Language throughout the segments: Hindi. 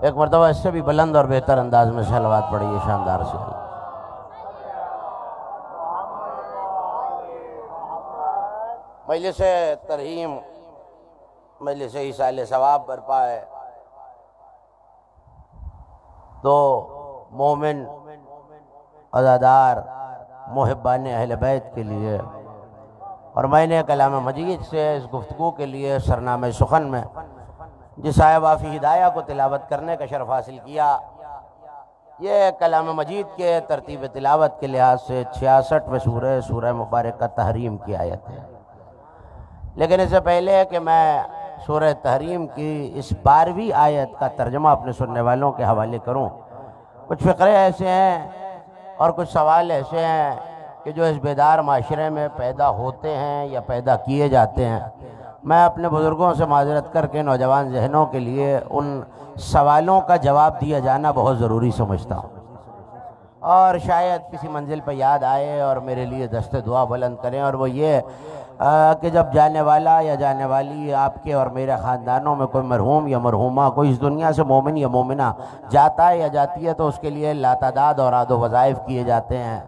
एक मरतबा इससे भी बुलंद और बेहतर अंदाज में सलवात पढ़िए, शानदार से। मजलिस तरहीम, मजलिस ईसाल सवाब बरपा है तो मोमिन, अज़ादार, मुहिब्बान अहले बैत के लिए, और मैंने कलाम मजीद से इस गुफ्तगू के लिए सरनामे सुखन में जिस आया वाफ़ी हिदाया को तिलावत करने का शरफ हासिल किया, ये कलाम मजीद के तरतीब तिलावत के लिहाज से 66वें सूरह मुबारक का तहरीम की आयत है। लेकिन इससे पहले कि मैं सूरह तहरीम की इस 12वीं आयत का तर्जमा अपने सुनने वालों के हवाले करूं, कुछ फ़िक्रे ऐसे हैं और कुछ सवाल ऐसे हैं कि जो इस बेदार माशरे में पैदा होते हैं या पैदा किए जाते हैं। मैं अपने बुज़ुर्गों से माजरत करके नौजवान जहनों के लिए उन सवालों का जवाब दिया जाना बहुत ज़रूरी समझता हूँ, और शायद किसी मंजिल पर याद आए और मेरे लिए दस्ते दुआ बुलंद करें। और वो ये कि जब जाने वाला या जाने वाली आपके और मेरे ख़ानदानों में कोई मरहूम या मरहूमा, कोई इस दुनिया से मोमिन या मोमिना जाता है या जाती है, तो उसके लिए लातादाद और आदो वज़ाइफ किए जाते हैं,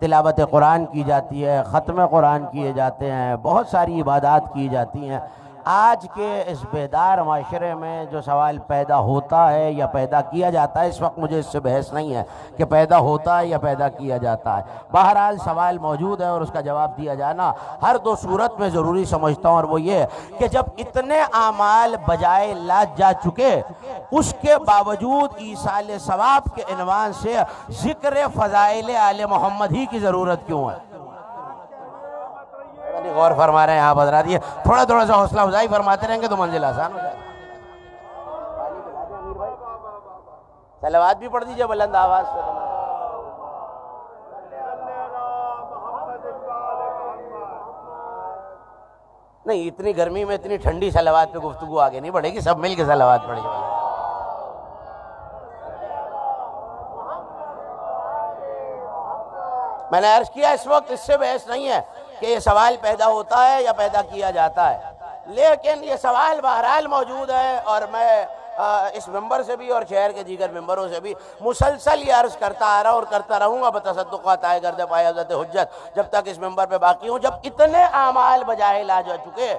तिलावत कुरान की जाती है, ख़त्म कुरान किए जाते हैं, बहुत सारी इबादत की जाती हैं। आज के इस बेदार माशरे में जो सवाल पैदा होता है या पैदा किया जाता है, इस वक्त मुझे इससे बहस नहीं है कि पैदा होता है या पैदा किया जाता है। बहरहाल सवाल मौजूद है और उसका जवाब दिया जाना हर दो सूरत में ज़रूरी समझता हूँ, और वो ये कि जब इतने आमाल बजाए ला जा चुके, उसके बावजूद ईसाल सवाब के इन्वान से ज़िक्र फ़ज़ाइल आले मोहम्मद ही की ज़रूरत क्यों है? गौर फरमा रहे हैं आप हज़रात, ये थोड़ा थोड़ा सा हौसला अफजाई फरमाते रहेंगे तो मंजिल आसान हो जाएगी। सलवात भी पढ़ दीजिए बुलंद आवाज से। नहीं, इतनी गर्मी में इतनी ठंडी सलवात पे गुफ्तगू आगे नहीं बढ़ेगी, सब मिल के सलवात पढ़ेगी। मैंने अर्ज किया इस वक्त इससे बहस नहीं है कि ये सवाल पैदा होता है या पैदा किया जाता है, लेकिन ये सवाल बहरहाल मौजूद है। और मैं इस मेंबर से भी और शहर के दीगर मेंबरों से भी मुसलसल ये अर्ज करता आ रहा हूँ और करता रहूँगा बतसद्दुक़ात आए गर्द पाए हज़रत हुज्जत, जब तक इस मेंबर पे बाकी हूँ। जब इतने आमाल बजाए ला जा चुके,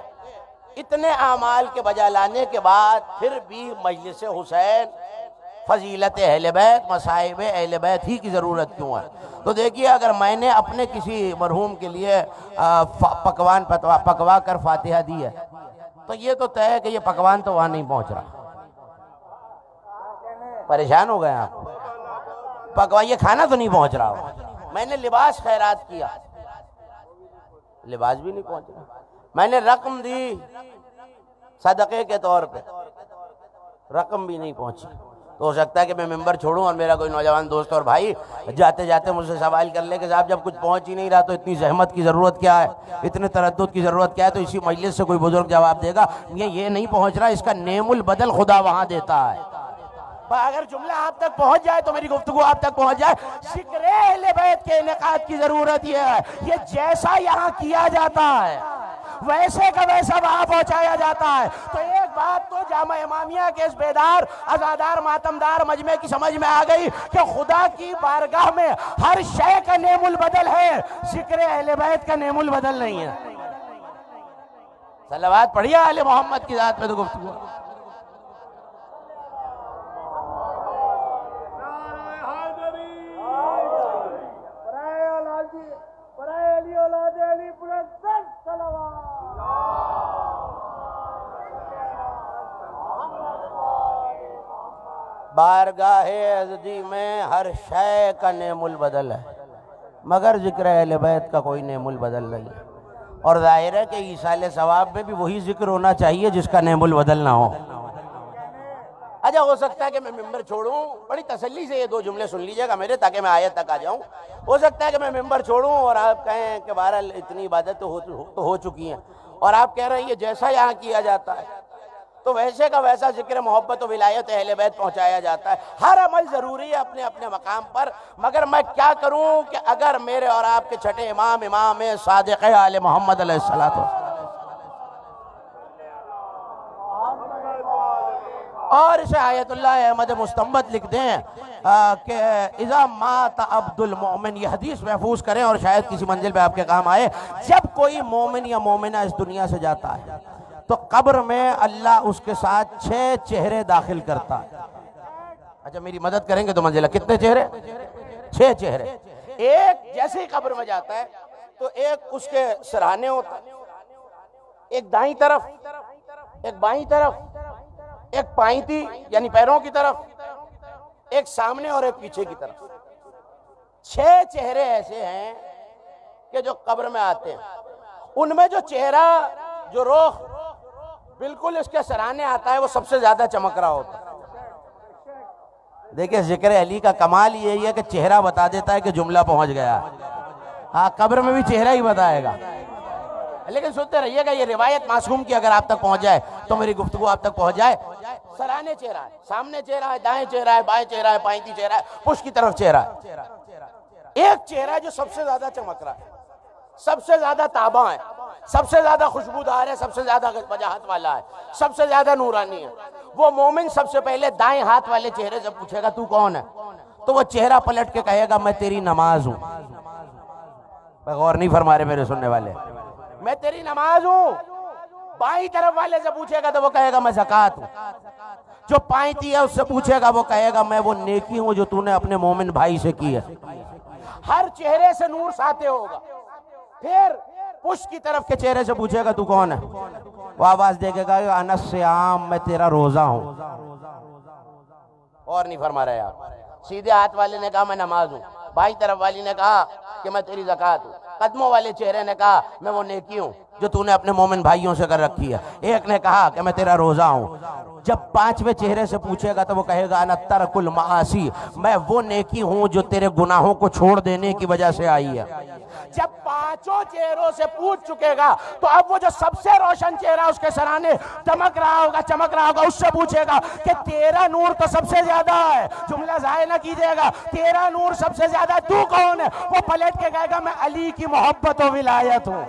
इतने आमाल के बजा लाने के बाद फिर भी मजलिस हुसैन, फजीलत अहले बैत, मसाइब अहले बैत ही की ज़रूरत क्यों है? तो देखिए, अगर मैंने अपने किसी मरहूम के लिए पकवान पकवा कर फातिहा दी है, तो ये तो तय है कि ये पकवान तो वहाँ नहीं पहुँच रहा। परेशान हो गए आप? पकवान, ये खाना तो नहीं पहुँच रहा। मैंने लिबास खैरात किया, लिबास भी नहीं पहुँच रहा। मैंने रकम दी सदक़े के तौर पे, रकम भी नहीं पहुँची। तो हो सकता है कि मैं मेंबर छोड़ूं और मेरा कोई नौजवान दोस्त और भाई जाते जाते मुझसे सवाल कर ले कि साहब जब कुछ पहुंच ही नहीं रहा तो इतनी जहमत की ज़रूरत क्या है, इतने तरद्दुद की ज़रूरत क्या है? तो इसी मजलिस से कोई बुजुर्ग जवाब देगा, ये नहीं पहुंच रहा, इसका नेमुल बदल खुदा वहां देता है। अगर जुमला आप तक पहुंच जाए तो मेरी गुफ्तगू आप तक पहुंच जाए। ज़िक्र अहले बैत के इनेकाद की ज़रूरत ये है, ये जैसा यहाँ किया जाता है वैसे का वैसा वहां पहुंचाया जाता है। तो एक बात तो जामा इमामिया के इस बेदार, अज़ादार, मातमदार मजमे की समझ में आ गई कि खुदा की बारगाह में हर शय का नेमुल बदल है, ज़िक्र अहले बैत का नेमुल बदल नहीं है। सलवात पढ़िए आले मोहम्मद की ज़ात पे तो गुफ्तगू। बारगाहे अज़दी में हर शय का नेमुल बदल है, मगर ज़िक्र अहले बैत का कोई नेमुल बदल नहीं है। और ज़ाहिर है कि ईसाल सवाब में भी वही जिक्र होना चाहिए जिसका नेमुल बदल ना हो। अच्छा, हो सकता है कि मैं मेंबर छोड़ूं, बड़ी तसल्ली से ये दो जुमले सुन लीजिएगा मेरे, ताकि मैं आयत तक आ जाऊं। हो सकता है कि मैं मेंबर छोड़ूं और आप कहें कि बहरहाल इतनी इबादत तो हो चुकी हैं, और आप कह रहे हैं ये जैसा यहाँ किया जाता है तो वैसे का वैसा जिक्र मोहब्बत और विलायत अहले बैत पहुँचाया जाता है। हर अमल ज़रूरी है अपने अपने मकाम पर, मगर मैं क्या करूँ कि अगर मेरे और आपके छठे इमाम सादिक़ आले मोहम्मद अलैहिस्सलातो और इसे आयतुल्लाह अहमद मुस्तंबत लिखते हैं कि इज़ा मात अब्दुल मोमिन, ये हदीस महफूज करें और शायद किसी मंजिल पे आपके काम आए। जब कोई मोमिन या मोमिना इस दुनिया से जाता है तो कब्र में अल्लाह उसके साथ 6 चेहरे दाखिल करता है। अच्छा मेरी मदद करेंगे तो मंजिला कितने चेहरे? 6 चेहरे। एक जैसे ही कब्र में जाता है तो एक उसके सिरहाने होता है, एक दाईं तरफ, एक बाईं तरफ, एक पांती यानी पैरों की तरफ, एक सामने और एक पीछे की तरफ। 6 चेहरे ऐसे हैं कि जो कब्र में आते हैं। उनमें जो चेहरा, जो रोह बिल्कुल इसके सराहने आता है, वो सबसे ज्यादा चमक रहा होता है। देखिए जिक्र अली का कमाल यही है कि चेहरा बता देता है कि जुमला पहुंच गया। हाँ, कब्र में भी चेहरा ही बताएगा। लेकिन सुनते रहिएगा, ये रिवायत मासूम की अगर आप तक पहुंच जाए तो मेरी गुफ्तगू आप तक पहुंच जाए। सराहने चेहरा है, सामने चेहरा है, दाएं चेहरा है, बाएं चेहरा है, पांती चेहरा है, पुश की तरफ चेहरा है। एक चेहरा जो सबसे ज्यादा चमक रहा है, सबसे ज्यादा ताबा है, सबसे ज्यादा खुशबूदार है, सबसे ज्यादा वजाहत वाला है, सबसे ज्यादा नूरानी है। वो मोमिन सबसे पहले दाएं हाथ वाले चेहरे से पूछेगा तू कौन है, तो वो चेहरा पलट के कहेगा मैं तेरी नमाज हूं। गौर नहीं फरमा रहे मेरे सुनने वाले, मैं तेरी नमाज हूं। बाईं तरफ वाले से पूछेगा तो वो कहेगा मैं ज़कात हूं। जो पांती है उससे पूछेगा, वो कहेगा मैं वो नेकी हूं जो तूने अपने मोमिन भाई से की है। हर चेहरे से नूर साते होगा। फिर पुश की तरफ के चेहरे से पूछेगा तू कौन है, वो आवाज देगा अनस से आम, मैं तेरा रोजा हूं। और नहीं फरमा रहे आप। सीधे हाथ वाले ने कहा मैं नमाज हूं, बाईं तरफ वाली ने कहा कि मैं तेरी ज़कात हूं, कदमों वाले चेहरे ने कहा मैं वो नेकी हूं जो तूने अपने मोमिन भाइयों से कर रखी है। एक ने कहा कि मैं तेरा रोजा हूं। जब 5वें चेहरे से पूछेगा तो वो कहेगा अना तरकुल मासी, मैं वो नेकी हूं जो तेरे गुनाहों को छोड़ देने की वजह से आई है। जब 5 चेहरों से पूछ चुकेगा तो अब वो जो सबसे रोशन चेहरा उसके सराहने चमक रहा होगा, उससे पूछेगा कि तेरा नूर तो सबसे ज्यादा है, जुमला जाहिर ना कीजिएगा, तेरा नूर सबसे ज्यादा, तू कौन है? वो पलट के कहेगा मैं अली की मोहब्बत और विलायत हूं।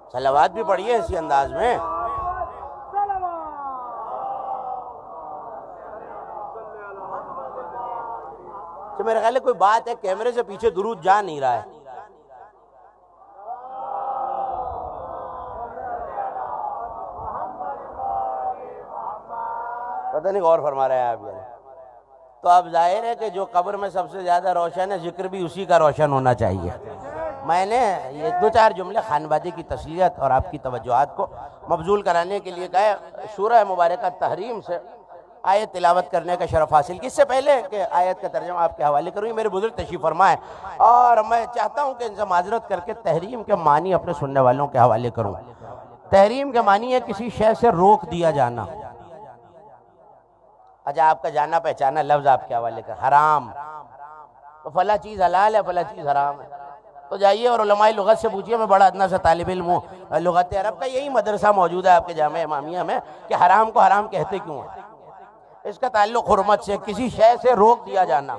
सलावात भी पढ़िए इसी अंदाज में। तो मेरे ख्याल है कोई बात है, कैमरे से पीछे दुरूद जा नहीं रहा है। पता नहीं गौर फरमा रहे हैं आप। तो अब जाहिर है कि जो कब्र में सबसे ज्यादा रोशन है, जिक्र भी उसी का रोशन होना चाहिए। मैंने ये 2-4 जुमले खानबादी की तस्लीयत और आपकी तवज्जुहात को मबजूल कराने के लिए कहा। सूरह मुबारक तहरीम से आयत तिलावत करने का शरफ हासिल की। इससे पहले कि आयत का तर्जुमा आपके हवाले करूँ, मेरे बुजुर्ग तशरीफ फरमाए और मैं चाहता हूँ कि इनसे माजरत करके तहरीम के मानी अपने सुनने वालों के हवाले करूँ। तहरीम के मानी है किसी शय से रोक दिया जाना। अच्छा, आपका जाना पहचाना लफ्ज आपके हवाले कर, हराम, तो फला चीज़ हलाल है, फला चीज़ हराम है। तो जाइए और उलमाए लुगत से पूछिए। मैं बड़ा अदना सा तालिब इल्म हूँ, लुगत अरब का यही मदरसा मौजूद है आपके जामे इमामिया में कि हराम को हराम कहते क्यों है। इसका ताल्लुक हुर्मत से, किसी शय से रोक दिया जाना,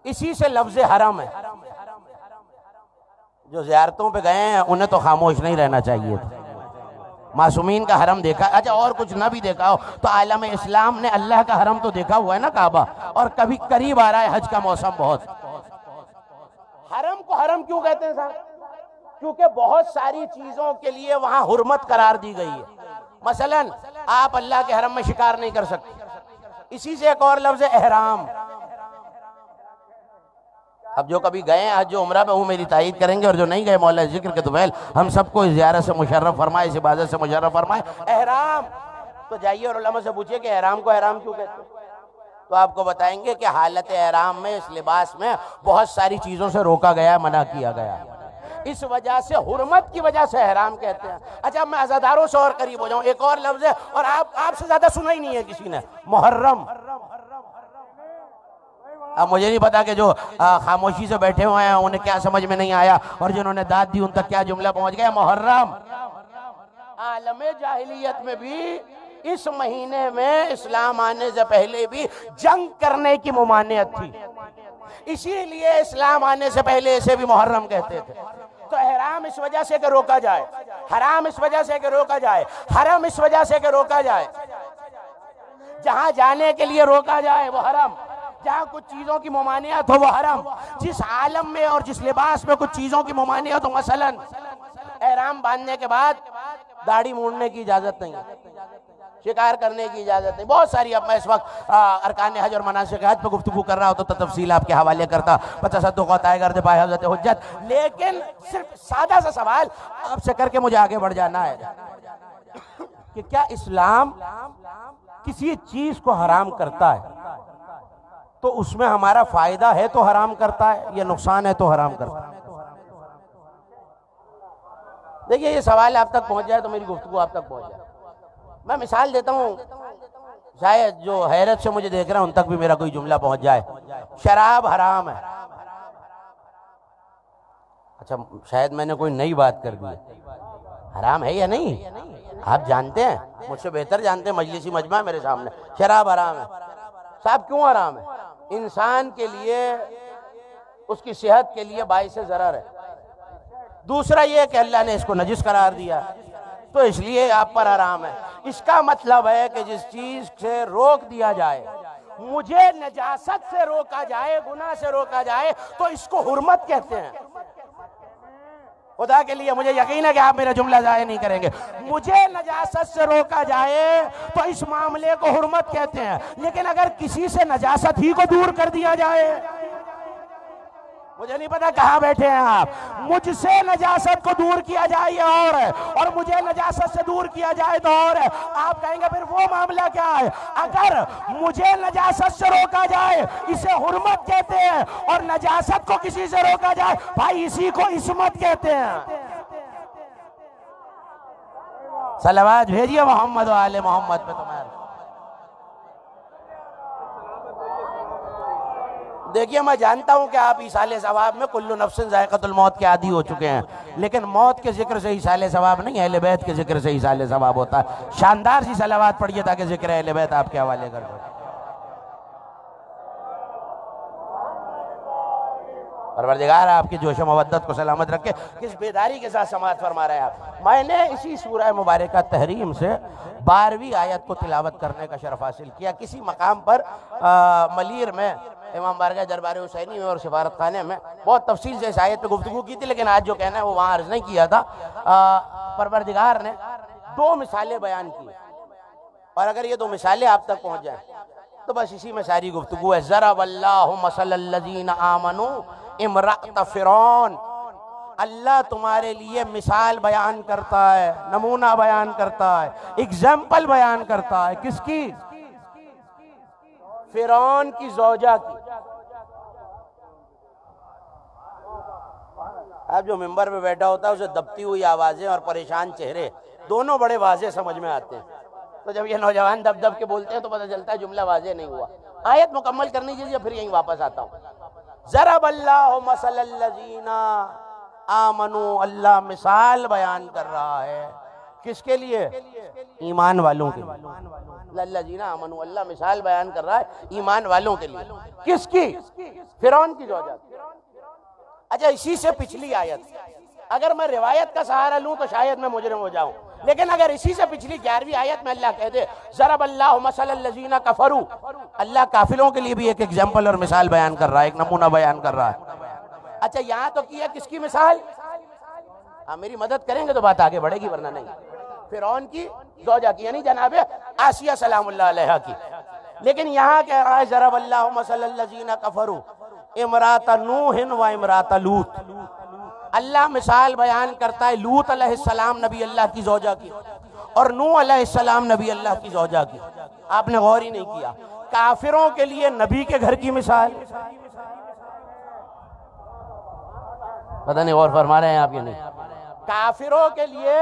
इसी से लफ्ज हराम है। जो ज़ियारतों पे गए हैं उन्हें तो खामोश नहीं रहना चाहिए था। मासूमीन का हरम देखा, अच्छा और कुछ ना भी देखा हो तो आलम इस्लाम ने अल्लाह का हरम तो देखा हुआ है ना, काबा, और कभी करीब आ रहा है हज का मौसम बहुत। हरम को हरम क्यों कहते हैं साहब? क्योंकि बहुत सारी चीजों के लिए वहां हुर्मत करार दी गई है। मसलन आप अल्लाह के हरम में शिकार नहीं कर सकते। इसी से एक और लफ्ज है एहराम। अब जो कभी गए आज जो उम्रा में हूँ मेरी तायीद करेंगे, और जो नहीं गए मौला जिक्र के दुबैल हम सबको ज़ियारत से मुशर्रफ फरमाए, इस इबादत से मुशर्रफ फरमाए। एहराम, तो जाइए और उलमा से पूछिए कि एहराम को एहराम क्यों कहते हैं, तो आपको बताएंगे कि हालत एहराम में, इस लिबास में बहुत सारी चीज़ों से रोका गया, मना किया गया। इस वजह से, हुर्मत की वजह से एहराम कहते हैं। अच्छा, मैं अज़ादारों से और करीब हो जाऊं, एक और लफ्ज़ है और आपसे ज़्यादा सुना ही नहीं है किसी ने, मुहर्रम। अब मुझे नहीं पता कि जो खामोशी से बैठे हुए हैं उन्हें क्या समझ में नहीं आया, और जिन्होंने दाद दी उन तक क्या जुमला पहुंच गया। मुहर्रम आलम जाहिलियत में भी इस महीने में इस्लाम आने से पहले भी जंग करने की मुमानियत थी, इसीलिए इस्लाम आने से पहले इसे भी मुहर्रम कहते थे। तो हराम इस वजह से कि रोका जाए, हराम इस वजह से कि रोका जाए, हरम इस वजह से कि रोका जाए। जहां जाने के लिए रोका जाए वो हरम, जहां कुछ चीजों की मुमानियत हो वो हरम। जिस आलम में और जिस लिबास में कुछ चीजों की मुमानियत हो, मसलन एहराम बांधने के बाद दाढ़ी मूड़ने की इजाजत नहीं, शिकार करने की इजाजत नहीं, बहुत सारी। अब मैं इस वक्त अरकान हज और मनासिक हज पे गुफ्तगू कर रहा हूं तो तफसील आपके हवाले करता, हुज्जत। लेकिन सिर्फ सादा सा सवाल आपसे करके मुझे आगे बढ़ जाना है कि क्या इस्लाम किसी चीज को हराम करता है तो उसमें हमारा फायदा है तो हराम करता है, या नुकसान है तो हराम करता है? देखिए, ये सवाल आप तक पहुंच जाए तो मेरी गुफ्तगू आप तक पहुंच जाए। मैं मिसाल देता हूं, शायद जो हैरत से मुझे देख रहे हैं उन तक भी मेरा कोई जुमला पहुंच जाए। शराब हराम है। अच्छा, शायद मैंने कोई नई बात कर दी, हराम है या नहीं आप जानते हैं, मुझसे बेहतर जानते हैं, मजलिसी मजमा मेरे सामने। शराब हराम है। साहब क्यों हराम है? इंसान के लिए, उसकी सेहत के लिए बाइस ज़रर है। दूसरा ये कि अल्लाह ने इसको नजिस करार दिया, तो इसलिए आप पर हराम है। इसका मतलब है कि जिस चीज से रोक दिया जाए, मुझे नजासत से रोका जाए, गुनाह से रोका जाए, तो इसको हुर्मत कहते हैं। खुदा के लिए मुझे यकीन है कि आप मेरा जुमला जाया नहीं करेंगे। मुझे नजासत से रोका जाए तो इस मामले को हुर्मत कहते हैं। लेकिन अगर किसी से नजासत ही को दूर कर दिया जाए, मुझे नहीं पता कहाँ बैठे हैं आप, मुझसे नजासत को दूर किया जाए ये और है, और मुझे नजासत से दूर किया जाए तो और है। आप कहेंगे फिर वो मामला क्या है? अगर मुझे नजासत से रोका जाए इसे हुर्मत कहते हैं, और नजासत को किसी से रोका जाए भाई इसी को इस्मत कहते हैं। सलावत भेजिए मोहम्मद व आले मोहम्मद पे। तुम्हारे देखिए, मैं जानता हूं कि आप ईसाले सवाब में कुल्लु नफ्सिन जायक़तुल मौत के आदी हो चुके हैं, लेकिन मौत के जिक्र से ईसाले सवाब नहीं, अहले बैत के जिक्र से ईसाले सवाब होता है। शानदार सी सलावत पढ़िए ताकि जिक्र अहले बैत आपके हवाले कर दो। परवरदिगार आपकी जोश मवद्दत को सलामत रखे। किस बेदारी के साथ समाअत फरमा रहे हैं आप। मैंने इसी सूरह मुबारक तहरीम से 12वीं आयत को तिलावत करने का शरफ हासिल किया। किसी मकाम पर मलीर में, इमाम बारगाह दरबार हुसैनी में और सिफारत खाने में बहुत तफसील से इस आयत पे गुफ्तगू की थी, लेकिन आज जो कहना है वो वहाँ अर्ज नहीं किया था। परवरदिगार ने 2 मिसालें बयान की, और अगर ये 2 मिसालें आप तक पहुँच जाए तो बस इसी में सारी गुफ्तगू है। ज़रबल्लाहु मसलल्लज़ीना आमनू इमरात फ़िरौन। अल्लाह तुम्हारे लिए मिसाल बयान करता है, नमूना बयान करता है, एग्जाम्पल बयान करता है। किसकी? फ़िरौन की ज़ौजा की। अब जो मिंबर पे बैठा होता है उसे दबती हुई आवाजें और परेशान चेहरे दोनों बड़े वाजे समझ में आते हैं। तो जब ये नौजवान दब दब के बोलते हैं तो पता चलता है जुमला वाजे नहीं हुआ। आयत मुकम्मल करनी चाहिए, फिर यहीं वापस आता हूँ। ज़रबल्लाहु मसलल्लज़ीना आमनू, अल्लाह मिसाल बयान कर रहा है। किसके लिए? ईमान वालों के लिए। लल्लज़ीना आमनू, अल्लाह मिसाल बयान कर रहा है ईमान वालों के लिए। किसकी? फ़िरौन की ज़ौजा। अच्छा, इसी से पिछली आयत, अगर मैं रिवायत का सहारा लूं तो शायद मैं मुजरिम हो जाऊं, लेकिन अगर इसी से पिछली 11वीं आयत में अल्लाह कह दे ज़रबल्लाहु मसलल्लज़ीना कफरू, अल्लाह काफिरों के लिए भी एक एग्जाम्पल और मिसाल बयान कर रहा है, एक नमूना बयान कर रहा है। अच्छा, यहाँ तो किया किसकी मिसाल? आप मेरी मदद करेंगे तो बात आगे बढ़ेगी, वरना नहीं। फ़िरौन की ज़ौजा की, यानी जनाबे आसिया सलामुल्लाह अलैहा की। लेकिन यहाँ कह रहा है ज़रबल्लाहु मसलल्लज़ीना कफरू इमरात नूहिन व इमरात लूत। अल्लाह मिसाल बयान करता है लूत अलैहिस्सलाम नबी अल्लाह की ज़ौजा की, और नूह अलैहिस्सलाम नबी अल्लाह की ज़ौजा की। आपने गौर ही नहीं किया। काफिरों के लिए नबी के घर की मिसाल, पता नहीं गौर फरमा रहे हैं आप या नहीं। काफिरों के लिए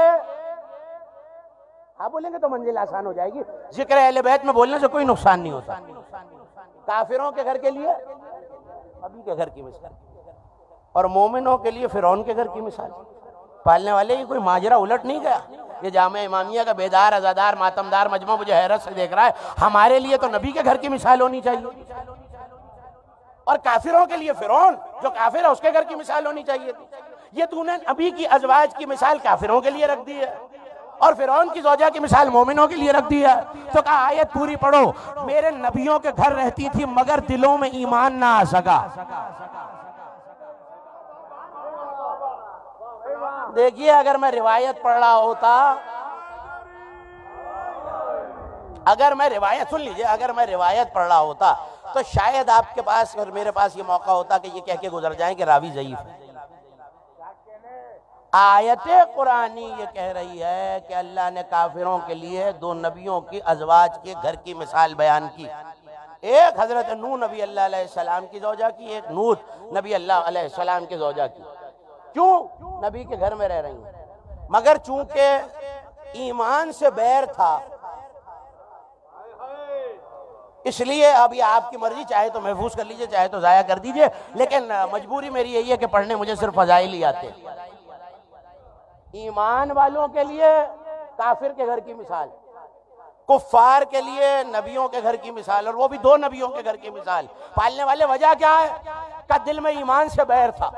आप बोलेंगे तो मंजिल आसान हो जाएगी। जिक्र अहले बैत में बोलने से कोई नुकसान नहीं होता। काफिरों के घर के लिए नबी के घर की मिसाल, और मोमिनों के लिए फ़िरौन के घर की मिसाल। पालने वाले की कोई माजरा उलट नहीं गया, ये जामे इमामिया का बेदार अज़ादार मातमदार मजमा मुझे हैरत से देख रहा है। हमारे लिए तो नबी के घर की मिसाल होनी चाहिए, और काफिरों के लिए फिरौन जो काफिर है उसके घर की मिसाल होनी चाहिए थी। ये तूने नबी की अजवाज की मिसाल काफिरों के लिए रख दी है, और फिरौन की ज़ौजा की मिसाल मोमिनों के लिए रख दी है। तो कहा आयत पूरी पढ़ो, मेरे नबियों के घर रहती थी मगर दिलों में ईमान ना आ सका। देखिए, अगर मैं रिवायत पढ़ रहा होता, अगर मैं रिवायत सुन लीजिए, अगर मैं रिवायत पढ़ रहा होता तो शायद आपके पास और मेरे पास ये मौका होता कि ये कह के गुजर जाए कि रावी ज़ईफ है। आयत कुरानी ये कह रही है कि अल्लाह ने काफिरों के लिए दो नबियों की अज़वाज के घर की मिसाल बयान की। एक हजरत नूह नबी अल्लाह अलैहिस्सलाम की ज़ौजा की, एक नूह नबी अल्लाह अलैहिस्सलाम की ज़ौजा की। क्यों? नबी के घर में रह रही हैं, मगर चूंकि ईमान से बैर था इसलिए अब ये आपकी मर्जी, चाहे तो महफूज कर लीजिए चाहे तो जाया कर दीजिए, लेकिन मजबूरी मेरी यही है कि पढ़ने मुझे सिर्फ फजाइल ही आते। ईमान वालों के लिए काफिर के घर की मिसाल, कुफ्फार के लिए नबियों के घर की मिसाल, और वो भी दो नबियों के घर की मिसाल। पालने वाले वजह क्या है? का दिल में ईमान से बैर था।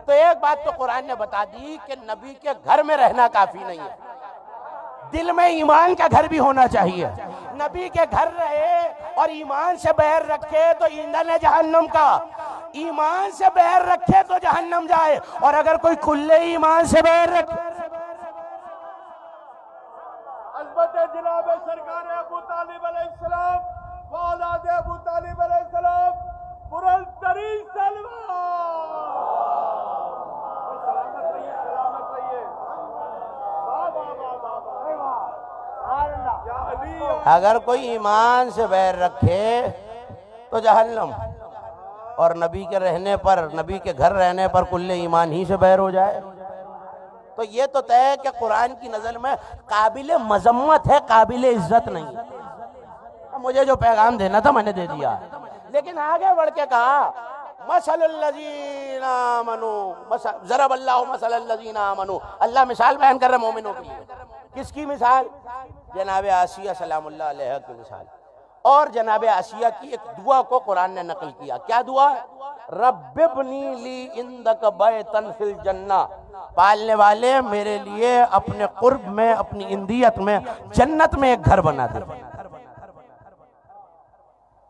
तो एक बात तो कुरान ने बता दी कि नबी के घर में रहना काफी नहीं है, दिल में ईमान का घर भी होना चाहिए। नबी के घर रहे और ईमान से बैर रखे तो ईंधन है जहन्नम का, ईमान से बैर रखे तो जहन्नम जाए। और अगर कोई खुले ईमान से बैर रखे, जनाब सरकार अबू तालिब अलैहिस्सलाम व औलाद अबू तालिब अलैहिस्सलाम बुलंदतरीन सलामत रहिए, सलामत रहिए। अगर कोई ईमान से बैर रखे तो जहन्नम, और नबी के रहने पर, नबी के घर रहने पर कुल्ले ईमान ही से बैर हो जाए, तो ये तो तय है कि कुरान की नजर में काबिल मजम्मत है, काबिल इज्जत नहीं है। मुझे जो पैगाम देना था मैंने दे दिया, लेकिन आगे बढ़ के कहा मसलल्लज़ीना आमनू, ज़रबल्लाहु मसलल्लज़ीना आमनू, अल्लाह मिसाल बयान कर रहे मोमिनों की। किसकी मिसाल? जनाब आसिया सलामुल्लाह अलैहा की मिसाल। और जनाब आसिया की एक दुआ को कुरान ने नकल किया। क्या दुआ? रब्बिब्नी ली इंदक बैतन फिल जन्ना, पालने वाले मेरे लिए अपने कुर्ब में, अपनी इंदियत में, जन्नत में एक घर बना दे।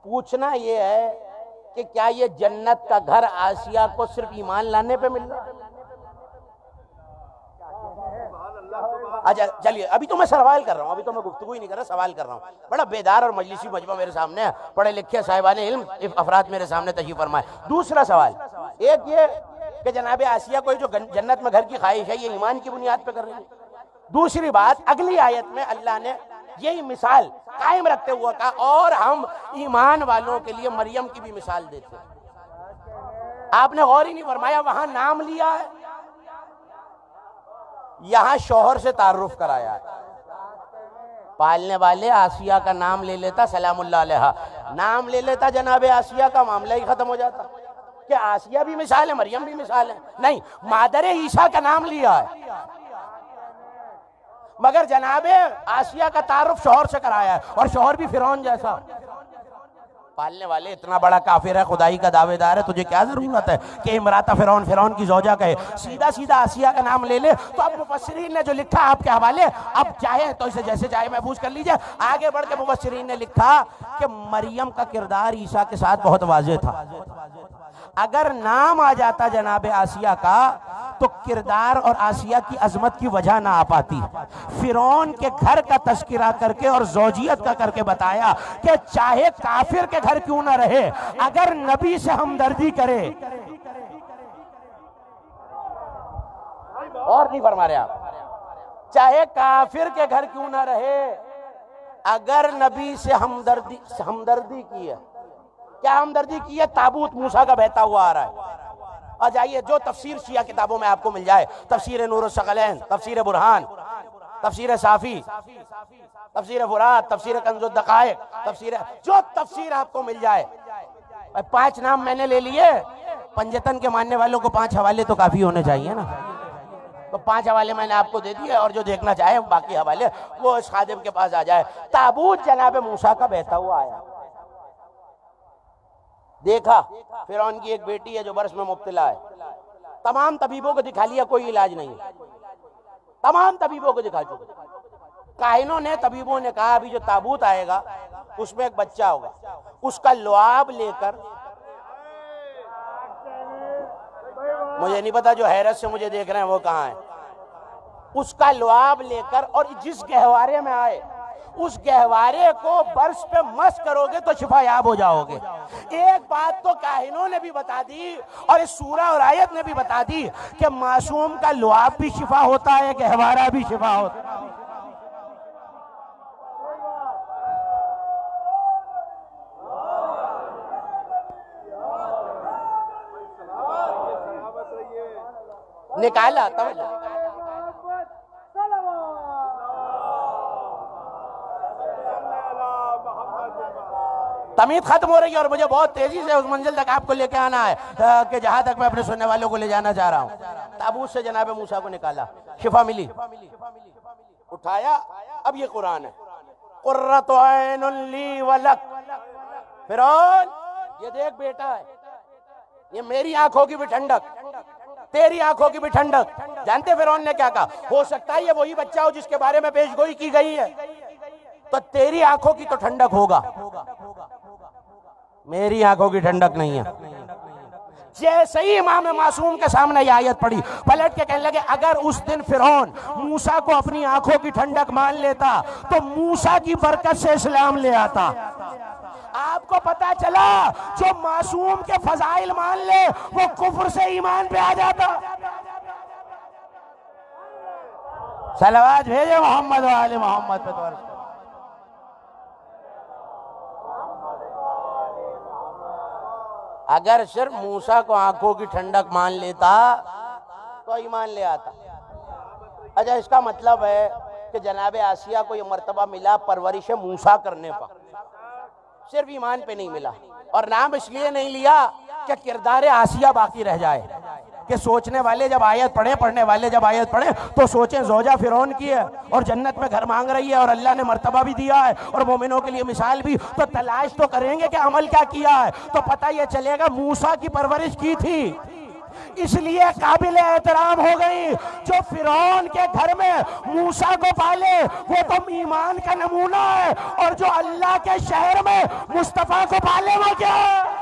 पूछना ये है कि क्या ये जन्नत का घर आसिया को सिर्फ ईमान लाने पे मिल रहा है? अच्छा चलिए, अभी तो मैं सवाल कर रहा हूँ, अभी तो मैं गुफ्तगू ही नहीं कर रहा, सवाल कर रहा हूँ। बड़ा बेदार और मजलिसी मजमा मेरे सामने है, पढ़े लिखे साहिबाने इल्म अफराद मेरे सामने तशरीफ फरमाए। दूसरा सवाल एक ये कि जनाब आसिया को जो जन्नत में घर की ख्वाहिश है ये ईमान की बुनियाद पे कर रही है। दूसरी बात, अगली आयत में अल्लाह ने यही मिसाल कायम रखते हुए कहा और हम ईमान वालों के लिए मरियम की भी मिसाल देते हैं। आपने गौर ही नहीं फरमाया, वहां नाम लिया है, यहां शौहर से तारुफ कराया है। पालने वाले आसिया का नाम ले लेता सलामुल्लाह अलैहा, नाम ले लेता जनाब आसिया का, मामला ही खत्म हो जाता कि आसिया भी मिसाल है मरियम भी मिसाल है। नहीं, मादर ईसा का नाम लिया है, मगर जनाबे आसिया का तारुफ शौहर से कराया है, और शौहर भी फिरौन जैसा। पालने वाले इतना बड़ा काफिर है, खुदाई का दावेदार है, तुझे क्या जरूरत है कि इमराता फिरौन, फिरौन की ज़ौजा कहे? सीधा सीधा आसिया का नाम ले ले। तो अब मुफस्सिरीन ने जो लिखा आपके हवाले, अब चाहे तो इसे जैसे चाहे महफूज कर लीजिए। आगे बढ़ के मुफस्सिरीन ने लिखा कि मरियम का किरदार ईसा के साथ बहुत वाज़ेह था। अगर नाम आ जाता जनाब आसिया का तो किरदार और आसिया की अजमत की वजह ना आ पाती। फिरौन के घर का तस्किरा करके और ज़ौजियत का करके बताया कि चाहे काफिर के घर क्यों ना रहे, अगर नबी से हमदर्दी करे। और नहीं फरमा रहे आप, चाहे काफिर के घर क्यों ना रहे, अगर नबी से हमदर्दी की है। क्या हमदर्दी की है? ताबूत मूसा का बहता हुआ आ रहा है। आ जाइए, जो तफसीर शिया किताबों में आपको मिल जाए, तफसीर नूर सकलैन, तफसीर बुरहान, तफसीर साफी, तफसीर फुरात, तफसीर कंजुद दकाइक, तफसीर, जो तफसीर आपको मिल जाए। 5 नाम मैंने ले लिए, पंजतन के मानने वालों को 5 हवाले तो काफी होने चाहिए ना। तो 5 हवाले मैंने आपको दे दिए, और जो देखना चाहे बाकी हवाले वो इस खादिम के पास आ जाए। ताबूत जनाब मूसा का बहता हुआ आया, देखा फिरौन की एक बेटी है जो बरस में मुब्तला है, तमाम तबीबों को दिखा लिया, कोई इलाज नहीं, तमाम तबीबों को दिखा चुके। काहिनों ने, तबीबों ने कहा अभी जो ताबूत आएगा उसमें एक बच्चा होगा, उसका लुआब लेकर, मुझे नहीं पता जो हैरत से मुझे देख रहे हैं वो कहाँ है, उसका लुआब लेकर और जिस गहवारे में आए उस गहवारे को बर्फ पे मस करोगे तो शिफायाब हो जाओगे। एक बात तो काहिनों ने भी बता दी और इस सूरा और आयत ने भी बता दी कि मासूम का लुआब भी शिफा होता है, गहवारा भी शिफा होता है। निकाला तमीद खत्म हो रही है और मुझे बहुत तेजी से उस मंजिल तक आपको लेके आना है कि जहां तक मैं अपने सुनने वालों को ले जाना चाह रहा हूं। ताबूत से जनाब मूसा को निकाला, शिफा मिली, उठाया, अब ये कुरान है, कुर्रतु ऐनुन ली व लक। फिरौन ये देख बेटा है, ये मेरी आंखों की भी ठंडक, तेरी आंखों की भी ठंडक। जानते फिरौन ने क्या कहा? हो सकता है ये वही बच्चा हो जिसके बारे में पेशगोई की गई है, तो तेरी आंखों की तो ठंडक होगा, मेरी आंखों की ठंडक नहीं है। जैसे ही इमाम मासूम के सामने ये आयत पड़ी, पलट के कहने लगे अगर उस दिन फिरौन मूसा को अपनी आंखों की ठंडक मान लेता तो मूसा की बरकत से इस्लाम ले आता। आपको पता चला जो मासूम के फजाइल मान ले वो कुफ्र से ईमान पे आ जाता। सलावत भेजे मोहम्मद वाले मोहम्मद पे। तो अगर सिर्फ मूसा को आंखों की ठंडक मान लेता तो ईमान ले आता। अच्छा, इसका मतलब है कि जनाब आसिया को यह मर्तबा मिला परवरिश मूसा करने पर, सिर्फ ईमान पे नहीं मिला। और नाम इसलिए नहीं लिया कि किरदार आसिया बाकी रह जाए, कि सोचने वाले जब आयत पढ़े, पढ़ने वाले जब आयत पढ़े तो सोचें ज़ौजा फिरौन की है और जन्नत में घर मांग रही है और अल्लाह ने मर्तबा भी दिया है और मोमिनों के लिए मिसाल भी, तो तलाश तो करेंगे कि अमल क्या किया है, तो पता ये चलेगा मूसा की परवरिश की थी, इसलिए काबिल एहतराम हो गई। जो फिरौन के घर में मूसा को पाले वो तो ईमान का नमूना है, और जो अल्लाह के शहर में मुस्तफा को पाले वो क्या है?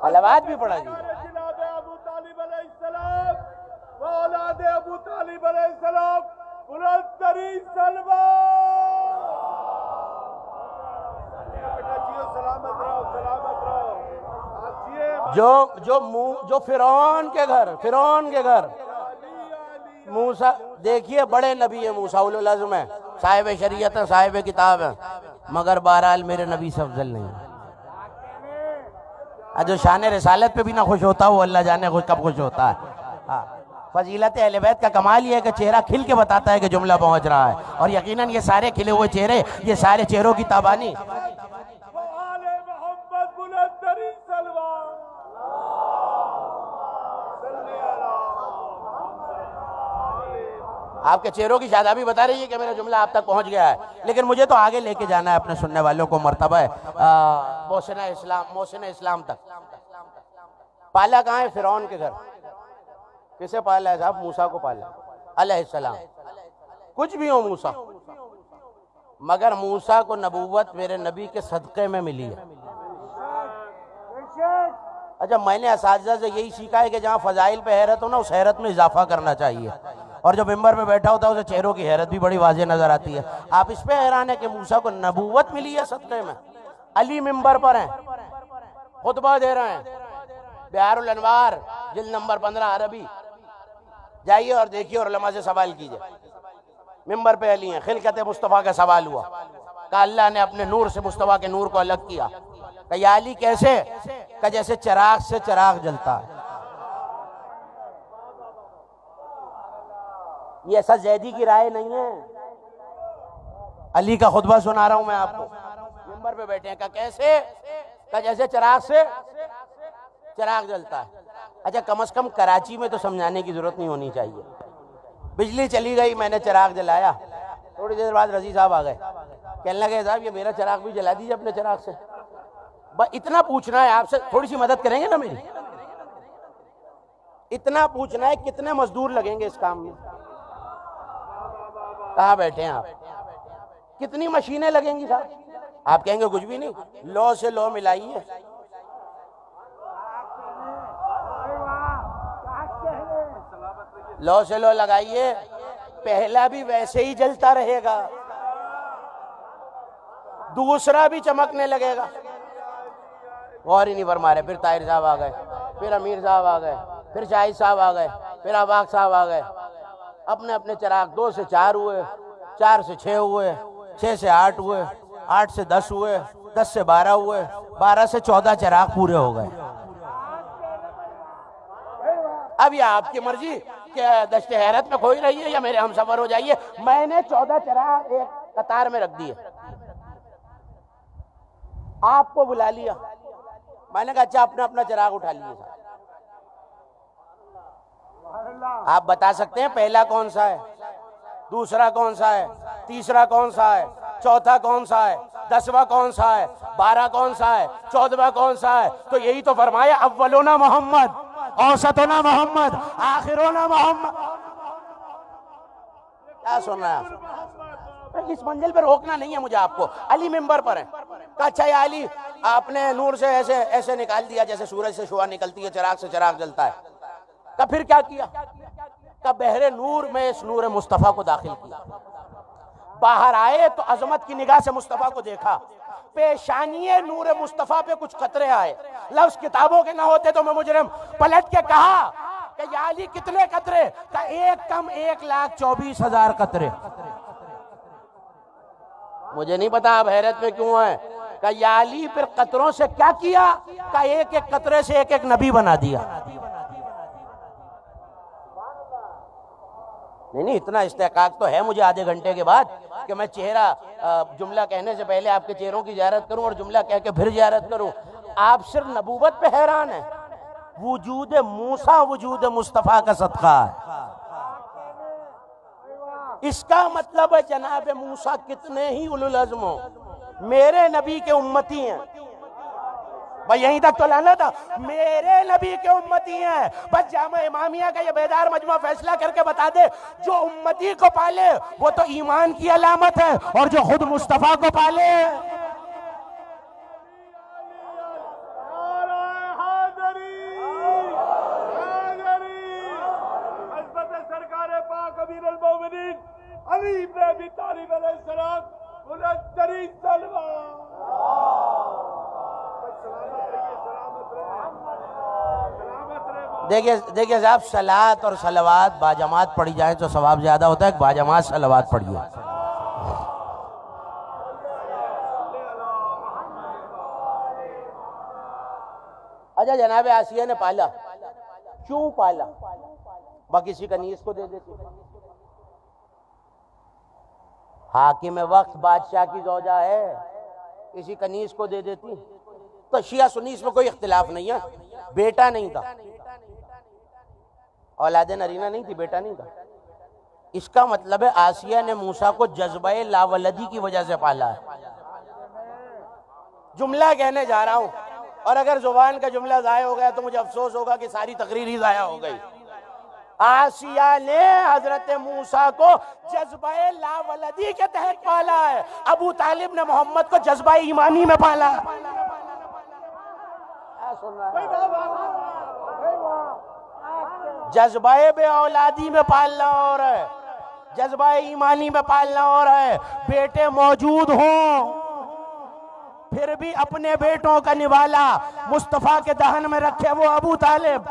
सलावत भी पढ़ा जी। अबू तालिब अलैहिस्सलाम, औलाद अबू तालिब अलैहिस्सलाम, बुलंदतरीन सलवात। बेटा जियो, सलामत रहो, सलामत रहो। आप जिए। जो फिरौन के घर मूसा, देखिए बड़े नबी है मूसा उलुल अज़्म है, साहिब शरीयत है, साहिब किताब है, मगर बहरहाल मेरे नबी से अफजल नहीं है। जो शान रिसालत पे भी ना खुश होता वो अल्लाह जाने कब खुश होता है। फजीलत अहले बैत का कमाल ये है कि चेहरा खिल के बताता है कि जुमला पहुंच रहा है, और यकीनन ये सारे खिले हुए चेहरे, ये सारे चेहरों की ताबानी आपके चेहरों की शादाबी बता रही है कि मेरा जुमला आप तक पहुंच गया है। लेकिन मुझे तो आगे लेके जाना है अपने सुनने वालों को मर्तबा मोहसिन इस्लाम तक। पाला कहाँ है? फिरौन के घर। किसे पाला है साहब? मूसा को पाला अलैहिस्सलाम। कुछ भी हो मूसा, मगर मूसा को नबूवत मेरे नबी के सदक़े में मिली है। अच्छा, मैंने असातिज़ा से यही सीखा है कि जहाँ फजाइल पे हैरत हो ना, उस हैरत में इजाफा करना चाहिए, और जो मिंबर पे बैठा होता है उसे चेहरों की हैरत भी बड़ी वाज़ेह नजर आती है। आप इस पे हैरान है कि मूसा को नबूवत मिली है सदक़े में। अली मिंबर पर हैं, खुतबा दे रहे हैं, बिहारुल अनवार जिल्द नंबर 15 अरबी, जाइए और देखिए और उलमा से सवाल कीजिए। मिंबर पे अली हैं, खिलकत मुस्तफ़ा का सवाल हुआ, कहा अल्लाह ने अपने नूर से मुस्तफ़ा के नूर को अलग किया। कहा या अली कैसे? कहा जैसे चिराग से चिराग जलता है। ये ऐसा जैदी की राय नहीं है, अली का खुतबा सुना रहा हूं मैं आपको, मिंबर पे बैठे हैं। का कैसे? का जैसे चिराग से चिराग जलता है। अच्छा, कम से कम कराची में तो समझाने की जरूरत नहीं होनी चाहिए। बिजली चली गई, मैंने चिराग जलाया, थोड़ी देर बाद रजी साहब आ गए, कहने लगे साहब ये मेरा चिराग भी जला दीजिए अपने चिराग से। बस इतना पूछना है आपसे, थोड़ी सी मदद करेंगे ना मेरी? इतना पूछना है कितने मजदूर लगेंगे इस काम में? कहाँ बैठे हैं आप? कितनी मशीनें लगेंगी साहब? आप कहेंगे कुछ भी नहीं, लौ से लौ मिलाइए। लौ से लौ लगाइए, पहला भी वैसे ही जलता रहेगा, दूसरा भी चमकने लगेगा। और ही नहीं फरमा रहे। फिर ताहिर साहब आ गए, फिर अमीर साहब आ गए, फिर शाहिद साहब आ गए, फिर आबाक साहब आ गए। अपने अपने चिराग 2 से 4 हुए, 4 से 6 हुए, 6 से 8 हुए, 8 से 10 हुए, 10 से 12 हुए, 12 से 14 चिराग पूरे हो गए। अब ये आपकी मर्जी कि दश्त हैरत में खोई रही है या मेरे हम सफर हो जाइए। मैंने 14 चिराग एक कतार में रख दिए, आपको बुला लिया, मैंने कहा अच्छा अपना अपना चिराग उठा लीजिए साहब। आप बता सकते हैं पहला कौन सा है, दूसरा कौन सा है, तीसरा कौन सा है, चौथा कौन सा है, 10वां कौन सा है, 12 कौन सा है, 14वां कौन सा है? तो यही तो फरमाया अव्वलोना मोहम्मद, औसतोना मोहम्मद, आखिरोना मोहम्मद। क्या सुन रहे हैं? इस मंजिल पे रोकना नहीं है मुझे आपको। अली मिंबर पर है, कहा अच्छा या अली आपने नूर से ऐसे ऐसे निकाल दिया जैसे सूरज से शुआ निकलती है, चिराग से चिराग जलता है। का फिर क्या किया? का बहरे नूर में इस नूर मुस्तफा को दाखिल किया। बाहर आए तो अजमत की निगाह से मुस्तफा को देखा, पेशानिये नूर मुस्तफा पे कुछ कतरे आए। लफ्ज किताबों के ना होते तो मैं मुजरिम पलट के कहा कि या अली कितने कतरे? का एक कम 1,24,000 कतरे। मुझे नहीं पता आप हैरत में क्यों है। का या अली फिर कतरों से क्या किया? का एक एक कतरे से एक एक नबी बना दिया। नहीं, इतना इस्तेकाक तो है मुझे आधे घंटे के बाद कि मैं चेहरा जुमला कहने से पहले आपके चेहरों की ज़ियारत करूं और जुमला कह के फिर ज़ियारत करूं। आप सिर्फ नबूवत पे हैरान हैं, वजूद मूसा वजूद मुस्तफ़ा का सदका है। इसका मतलब है जनाब मूसा कितने ही उलुल अज़्म हो, मेरे नबी के उम्मती हैं। भाई यहीं तक तो लाना था, मेरे नबी के उम्मती हैं। बस जामा इमामिया का ये बेदार मजमा फैसला करके बता दे, जो उम्मती को पाले वो तो ईमान की अलामत है, और जो खुद मुस्तफा को पाले अली इब्न अबी तालिब अलैहिस्सलाम उन्नतरी सलवा। देखिए साहब, सलात और सलवात बाजमात पढ़ी जाए तो सवाब ज्यादा होता है। बाजमात सलवात पढ़िए। अच्छा, जनाब आसिया ने पाला, क्यों पाला? बाकी किसी कनीज को दे देती। हाकिम वक्त बादशाह की ज़ौजा है, किसी कनीज को दे देती। तो शिया सुन्नी इसमें कोई इख्तिलाफ नहीं है। बेटा नहीं था, औलादे नरीना नहीं थी, बेटा नहीं था। इसका मतलब है आसिया ने मूसा को जज्बे लावलदी की वजह से पाला है। जुमला कहने जा रहा हूं, और अगर जुबान का जुमला ज़ाया हो गया तो मुझे अफसोस होगा कि सारी तकरीर ही ज़ाया हो गई। आसिया ने हजरत मूसा को जज्बे लावलदी के तहत पाला है। अबू तालिब ने मोहम्मद को जज्बा ईमानी में पाला। जज्बे बे औलादी में पालना और है, जज्बा ईमानी में पालना और है। बेटे मौजूद हों फिर भी अपने बेटों का निवाला मुस्तफा के दहन में रखे वो अबू तालिब।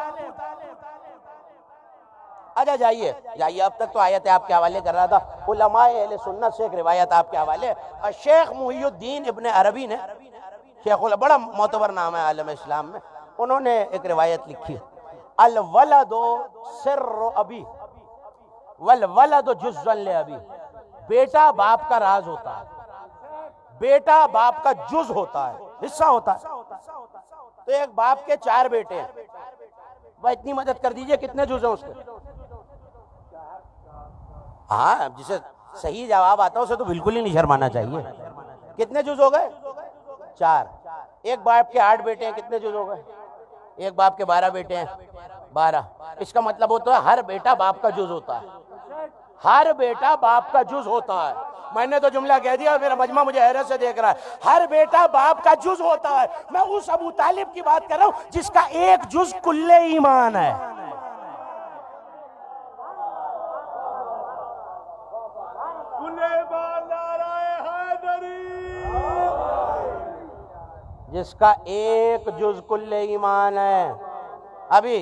अच्छा जाइए जाइए, अब तक तो आयत आपके हवाले कर रहा था। उलमाए अहले सुन्नत से एक रिवायत आपके हवाले, शेख मुहियुद्दीन इब्न अरबी ने, शेख बड़ा मोतबर नाम है आलम इस्लाम में, उन्होंने एक रिवायत लिखी, अल वलदो सिर्र अबी वल वलदो जुज़्ज़न ले अबी। बेटा बाप का राज होता है, बेटा बाप का जुज होता है, हिस्सा होता है। तो एक बाप के 4 बेटे हैं, वह इतनी मदद कर दीजिए, कितने जुज हैं उसके? हाँ, जिसे सही जवाब आता है उसे तो बिल्कुल ही नहीं शर्माना चाहिए। कितने जुज हो गए? 4। एक बाप के 8 बेटे हैं, कितने जुज हो गए? एक बाप के 12 बेटे हैं, 12। इसका मतलब होता है हर बेटा बाप का जुज होता है, हर बेटा बाप का जुज होता है। मैंने तो जुमला कह दिया, मेरा मजमा मुझे हैरत से देख रहा है। हर बेटा बाप का जुज होता है। मैं उस अबू तालिब की बात कर रहा हूं जिसका एक जुज कुल्ले ईमान है। जिसका एक जुज कुल्ले ईमान है। अभी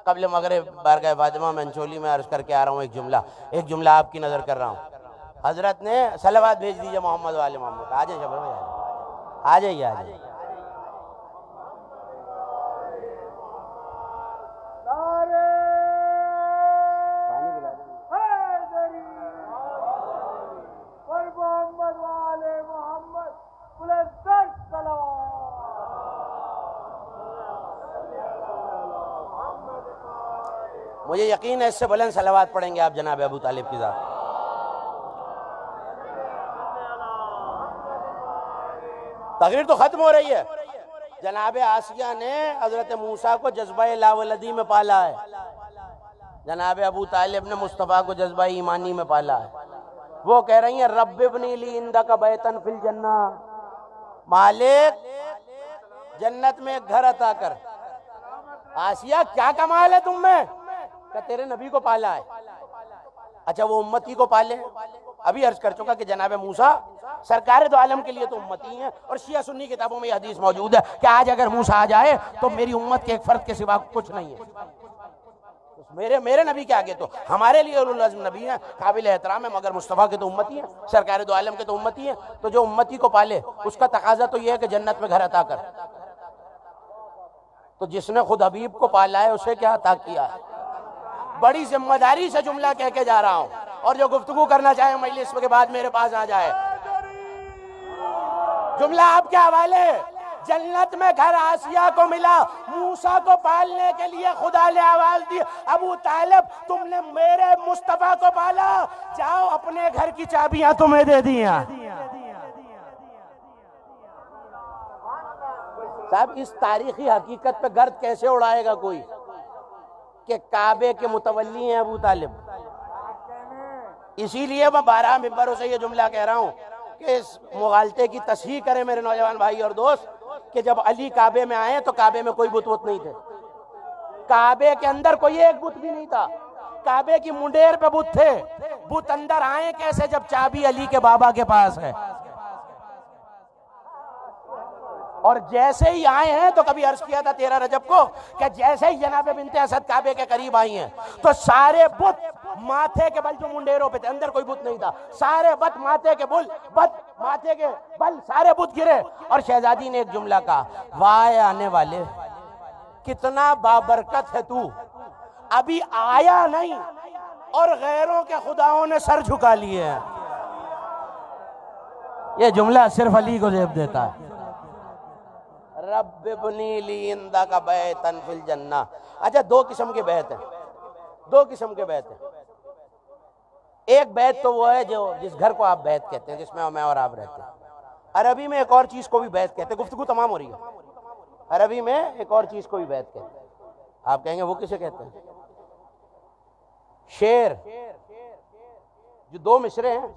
कबल मगरिब बारगाह फातिमा मंचोली में अर्ज करके आ रहा हूँ, एक जुमला आपकी नजर कर रहा हूँ। हजरत ने सलावत भेज दीजिए मोहम्मद वाले मोहम्मद। आ जाइए शबर भाई, आ जाइए, आ जाइए। मुझे यकीन है इससे बुलंद सलावत पढ़ेंगे आप जनाब अबू तालिब की ज़ात। तकरीर तो खत्म हो रही है। जनाब आसिया ने हजरत मूसा को जज्बा लावलदी में पाला है, जनाब अबू तालिब ने मुस्तफ़ा को जज्बा ईमानी में पाला है। वो कह रही हैं रब्बिबनी ली इंदका बैतन फिल जन्ना, मालिक जन्नत में एक घर अता कर। आसिया क्या कमाल है तुम में, क्या तेरे नबी को पाला है? अच्छा वो उम्मती को पाले। अभी अर्ज कर चुका कि जनाब मूसा सरकार दो आलम के लिए तो उम्मती हैं, और शिया सुन्नी किताबों में यह हदीस मौजूद है कि आज अगर मूसा आ जाए तो मेरी उम्मत के एक फर्द के सिवा कुछ नहीं है। मेरे नबी के आगे तो हमारे लिए उलुल अज़्म नबी हैं, काबिल एहतराम है, मगर मुस्तफ़ा के तो उम्मती हैं, सरकार दो आलम के तो उम्मती हैं। तो जो उम्मती को पाले उसका तकाजा तो यह है कि जन्नत में घर अता कर। तो जिसने खुद हबीब को पाला है उसे क्या अता किया है? बड़ी जिम्मेदारी से जुमला कह के जा रहा हूं, और जो गुफ्तगू करना चाहे मजलिस के बाद मेरे पास आ जाए। जुमला आपके हवाले। जन्नत में घर आसिया को मिला, मूसा को पालने के लिए खुदा ने आवाज दी, अबू तालिब तुमने मेरे मुस्तफा को पाला, जाओ अपने घर की चाबियां तुम्हें दे दिया। साहब इस तारीखी हकीकत पे गर्द कैसे उड़ाएगा कोई कि काबे के मुतवल्ली हैं अबू तालिब। इसीलिए मैं 12 मिंबरों से ये जुमला कह रहा हूं कि इस मुगालते की तस्हीह करें मेरे नौजवान भाई और दोस्त कि जब अली काबे में आए तो काबे में कोई बुत नहीं थे, काबे के अंदर कोई एक बुत भी नहीं था, काबे की मुंडेर पे बुत थे। बुत अंदर आए कैसे जब चाबी अली के बाबा के पास है। और जैसे ही आए हैं तो कभी अर्ज किया था 13 रजब को कि जैसे ही जनाब बिनते असद काबे के करीब आई हैं तो सारे बुत माथे के बल जो मुंडेरों पे थे, अंदर कोई बुत नहीं था, सारे बुत माथे के बल सारे बुत गिरे। और शहजादी ने एक जुमला कहा, वाह आने वाले कितना बाबरकत है तू, अभी आया नहीं और गैरों के खुदाओं ने सर झुका लिए हैं। ये जुमला सिर्फ अली को जेब देता है। रब्बिबनी ली इंदका बैतन फिल जन्ना। अच्छा 2 किस्म के बैत हैं, 2 किस्म के बैत हैं। एक बैत तो वो है जो जिस घर को आप बैत कहते हैं, जिसमें मैं और आप रहते हैं। अरबी में एक और चीज को भी बैत कहते हैं। गुफ्तगू तमाम हो रही है। अरबी में एक और चीज को भी बैत कहते हैं। आप कहेंगे वो किसे कहते हैं? शेर, जो 2 मिसरे हैं,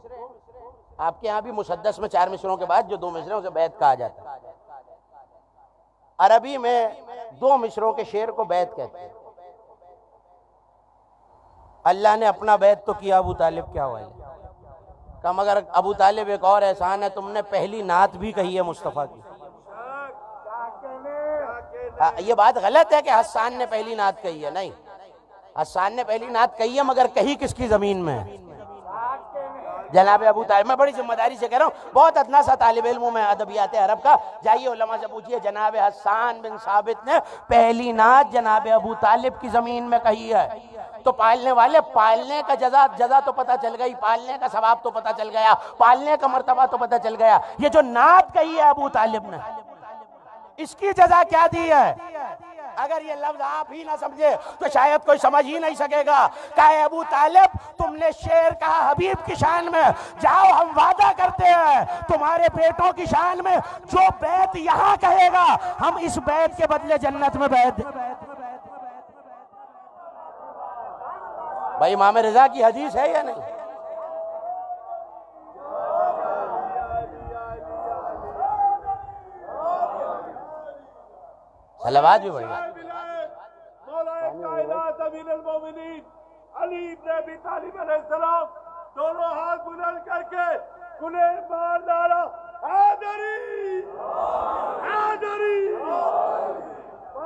आपके यहाँ भी मुसद्दस में 4 मिसरों के बाद जो 2 मिसरे हैं उसे बैत कहा जाता है। अरबी में 2 मिसरों के शेर को बैत कहते हैं। अल्लाह ने अपना बैत तो किया अबू तालिब के हवाले का, मगर अबू तालिब एक और एहसान है, तुमने पहली नात भी कही है मुस्तफ़ा की। ये बात गलत है कि हसन ने पहली नात कही है, नहीं, हसन ने पहली नात कही है, मगर कही किसकी जमीन में? जनाब अबू तालिब। मैं बड़ी जिम्मेदारी से कह रहा हूँ, बहुत अदना सा तालिब इल्म में अदबियात अरब का, जाइए उलमा से पूछिए, जनाब हसन बिन साबित ने पहली नात जनाब अबू तालिब की जमीन में कही है। तो पालने वाले, पालने का जजा तो पता चल गई, पालने का सवाब तो पता चल गया, पालने का मर्तबा तो पता चल गया। ये जो नात कही है अबू तालिब ने, इसकी जजा क्या दी है? अगर ये लफ्ज आप ही ना समझे तो शायद कोई समझ ही नहीं सकेगा। कहा अबू तालिब, तुमने शेर कहा हबीब की शान में, जाओ हम वादा करते हैं तुम्हारे बेटों की शान में जो बैत यहां कहेगा हम इस बैत के बदले जन्नत में बैत। भाई इमाम रजा की हदीस है या नहीं? सलावत भी बढ़िया। अली इब्न अबी तालिब अलैहिस्सलाम दोनों हाथ बुलंद करके कुले मार डाला, हैदरी हैदरी।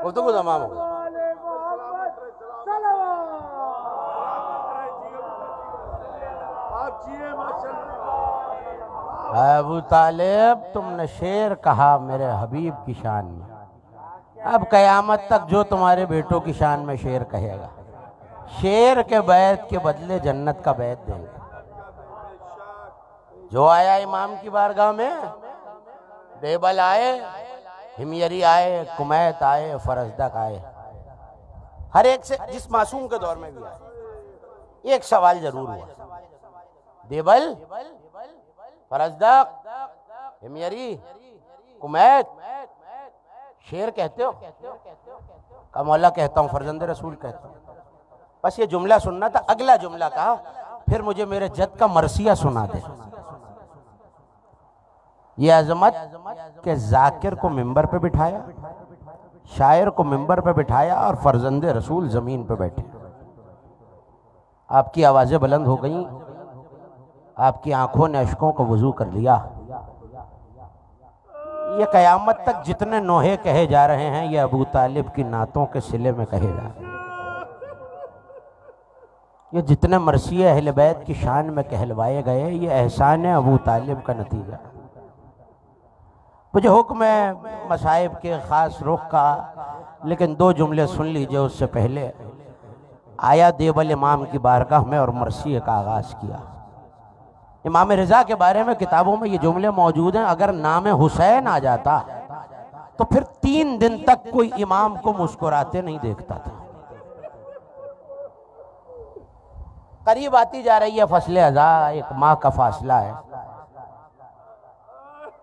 गुफ्तगू तमाम हो आप जिए माशाअल्लाह। अबू तालिब, तुमने शेर कहा मेरे हबीब की शान में, अब कयामत तक जो तुम्हारे बेटों की शान में शेर कहेगा, शेर के बैत के बदले जन्नत का बैत देंगे। जो आया इमाम की बारगाह में, देबल आए, हिमयरी आए, कुमैत आए, फरजदक आए, हर एक से, जिस मासूम के दौर में भी आए, एक सवाल जरूर हुआ, देबल, फरजदक, हिमयरी, कुमैत, शेर कहते हो? का मौला कहता हूँ, फरजंद रसूल कहता हूँ। बस ये जुमला सुनना था। अगला जुमला कहा, फिर मुझे मेरे जद का मरसिया सुना दे। ये अजमत के जाकिर को मिंबर पे बिठाया, शायर को मिंबर पे बिठाया और फरजंद रसूल जमीन पे बैठे। आपकी आवाजें बुलंद हो गई, आपकी आंखों ने अश्कों को वजू कर लिया। ये कयामत तक जितने नोहे कहे जा रहे हैं ये अबू तालिब की नातों के सिले में कहे जा रहे हैं। ये जितने मरसिए अहले बैत की शान में कहलवाए गए ये एहसान है अबू तालिब का नतीजा। मुझे हुक्म है मसाइब के ख़ास रुख का, लेकिन दो जुमले सुन लीजिए। उससे पहले आया देवल इमाम की बारगाह में और मरसिए का आगाज़ किया। इमाम रजा के बारे में किताबों में ये जुमले मौजूद हैं। अगर नाम हुसैन आ जाता तो फिर 3 दिन तक कोई इमाम को मुस्कुराते नहीं देखता था। करीब आती जा रही है फसले अज़ा, 1 माह का फासला है।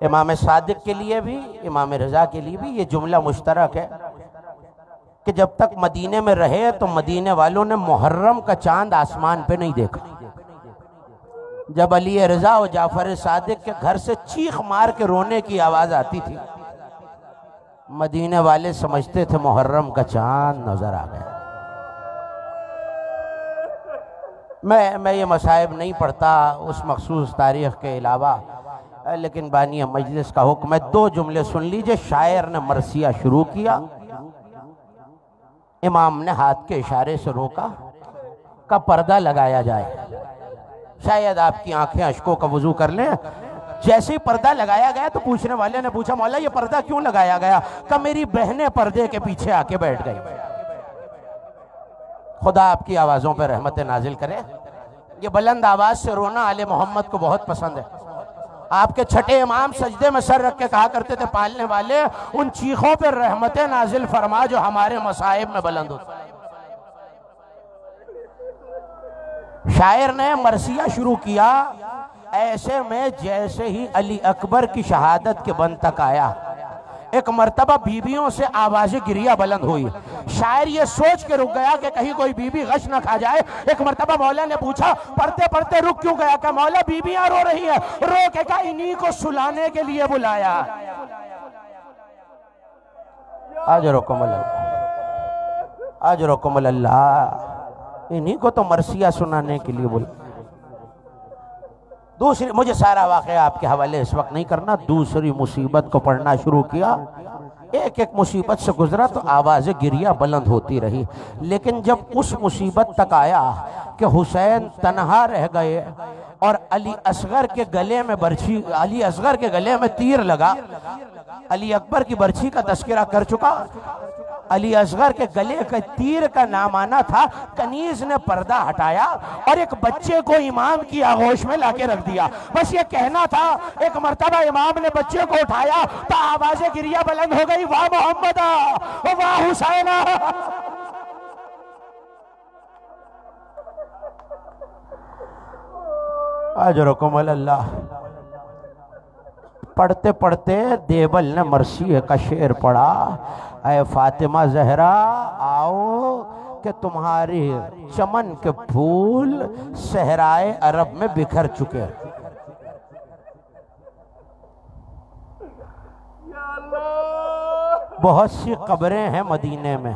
इमाम सादिक के लिए भी, इमाम रजा के लिए भी ये जुमला मुश्तरक है कि जब तक मदीने में रहे तो मदीने वालों ने मुहर्रम का चांद आसमान पे नहीं देखा। जब अली रजा और जाफर सादिक के घर से चीख मार के रोने की आवाज आती थी, मदीने वाले समझते थे मुहर्रम का चांद नजर आ गया। मैं ये मसाइब नहीं पढ़ता उस मखसूस तारीख के अलावा, लेकिन बानी मजलिस का हुक्म है। 2 जुमले सुन लीजिए। शायर ने मरसिया शुरू किया, इमाम ने हाथ के इशारे से रोका का पर्दा लगाया जाए। शायद आपकी आंखें अश्कों का वजू कर लें। जैसे ही पर्दा लगाया गया तो पूछने वाले ने पूछा, मौला ये पर्दा क्यों लगाया गया? का मेरी बहनें पर्दे के पीछे आके बैठ गई। खुदा आपकी आवाजों पर रहमत नाजिल करे। ये बुलंद आवाज से रोना आले मोहम्मद को बहुत पसंद है। आपके छठे इमाम सजदे में सर रख के कहा करते थे, पालने वाले उन चीखों पर रहमत नाजिल फरमा जो हमारे मसाइब में बुलंद होती। शायर ने मरसिया शुरू किया ऐसे में जैसे ही अली अकबर की शहादत के बंद तक आया, एक मर्तबा बीबियों से आवाज़ें गिरिया बुलंद हुई। शायर ये सोच के रुक गया कि कहीं कोई बीबी गश न खा जाए। एक मर्तबा मौला ने पूछा, पढ़ते पढ़ते रुक क्यों गया? का मौला बीबियां रो रही है। रो के कहा इन्हीं को सुलाने के लिए बुलाया। अजरकुमुल अल्लाह, इन्हीं को तो मरसिया सुनाने के लिए बोला। दूसरी, मुझे सारा वाक़या आपके हवाले इस वक्त नहीं करना। दूसरी मुसीबत को पढ़ना शुरू किया। एक एक मुसीबत से गुजरा तो आवाज़ें गिरिया बुलंद होती रही। लेकिन जब उस मुसीबत तक आया कि हुसैन तनहा रह गए और अली असगर के गले में बर्छी, अली असगर के गले में तीर लगा। अली अकबर की बर्छी का तस्करा कर चुका। अली असगर के गले के तीर का नाम आना था। कनीज ने पर्दा हटाया और एक बच्चे को इमाम की आगोश में लाके रख दिया। बस ये कहना था। एक मर्तबा इमाम ने बच्चे को उठाया तो आवाजें गिरिया बुलंद हो गई, वाह मोहम्मद, वाह हुसैना। अजरकुम अल्लाह। पढ़ते पढ़ते देवल ने मरसी का शेर पढ़ा, ऐ फातिमा जहरा आओ कि तुम्हारे चमन के फूल सहराए अरब में बिखर चुके। बहुत सी कब्रें हैं मदीने में,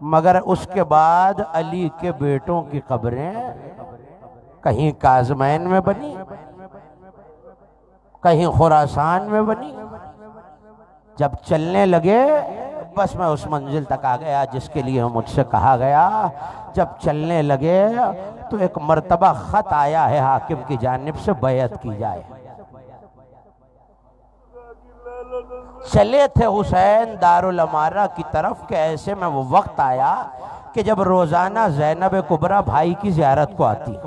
मगर उसके बाद अली के बेटों की कब्रें कहीं काज़मैन में बनी, कहीं खुरासान में बनी। जब चलने लगे, बस मैं उस मंजिल तक आ गया जिसके लिए मुझसे कहा गया। जब चलने लगे तो एक मर्तबा खत आया है हाकिम की जानिब से, बैत की जाए। चले थे हुसैन दारुल अमारा की तरफ के ऐसे में वो वक्त आया कि जब रोजाना ज़ैनब कुबरा भाई की ज़ियारत को आती।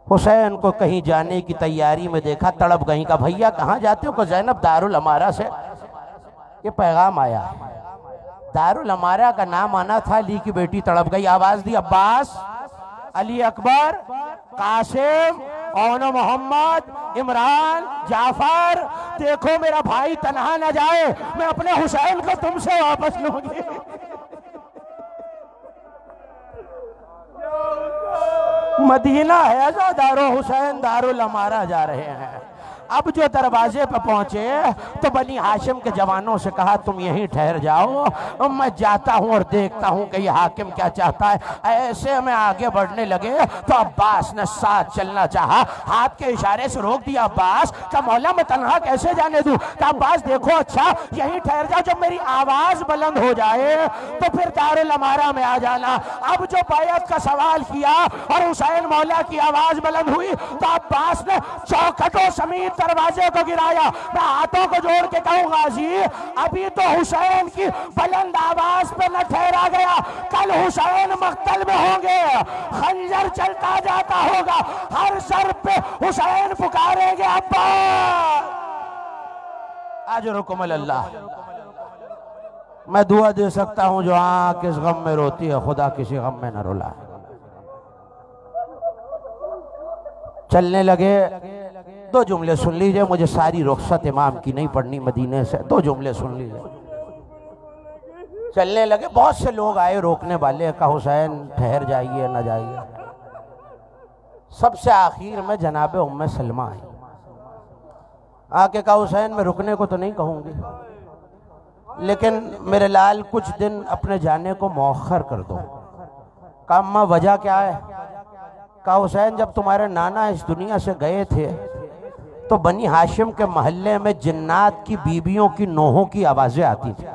हुसैन को कहीं जाने की तैयारी में देखा, तड़प गई का भैया कहाँ जाते हो? को ज़ैनब दारुल अमारा से ये पैगाम आया। दारुल अमारा का नाम आना था। अली की बेटी तड़प गई, आवाज दी, अब्बास, अली अकबर, कासिम, औनो मोहम्मद, इमरान, जाफर, देखो मेरा भाई तनहा न जाए, मैं अपने हुसैन को तुमसे वापस लूंगी। मदीना है जो दारो हुसैन दारुल अमारा जा रहे हैं। अब जो दरवाजे पर पहुंचे तो बनी हाशिम के जवानों से कहा तुम यहीं ठहर जाओ, मैं जाता हूं और देखता हूं कि ये हाकिम क्या चाहता है। ऐसे में आगे बढ़ने लगे तो अब्बास ने साथ चलना चाहा, हाथ के इशारे से रोक दिया। अब्बास का मौला मैं तन्हा कैसे जाने दूं? तो अब्बास देखो अच्छा यहीं ठहर जाओ, जब मेरी आवाज बुलंद हो जाए तो फिर दारुल अमारा में आ जाना। अब जो बैत का सवाल किया और हुसैन मौला की आवाज बुलंद हुई तो अब्बास ने चौखटों समेत दरवाजे को गिराया। मैं हाथों को जोड़ के कहूंगा जी, अभी तो हुसैन की बुलंद आवाज पर न ठहरा गया, कल हुसैन मक्तल में होंगे, खंजर चलता जाता होगा, हर सर पे हुसैन पुकारेंगे अब्बा। आज रुकुम अल्लाह। मैं दुआ दे सकता हूं जो आंख किस गम में रोती है, खुदा किसी गम में न रुला। चलने लगे, दो जुमले सुन लीजिए, मुझे सारी रुखसत इमाम की नहीं पढ़नी मदीने से, दो जुमले सुन लीजिए। चलने लगे, बहुत से लोग आए रोकने वाले, कहा हुसैन ठहर जाइए न जाइए। सबसे आखिर में जनाब उम्मे सलमा आई, आके कहा हुसैन मैं रुकने को तो नहीं कहूंगी, लेकिन मेरे लाल कुछ दिन अपने जाने को मौखर कर दो। कहा अम्मा वजह क्या है? कहा हुसैन जब तुम्हारे नाना इस दुनिया से गए थे तो बनी हाशिम के महल्ले में जिन्नात की बीबियों की नोहों की आवाजें आती थी।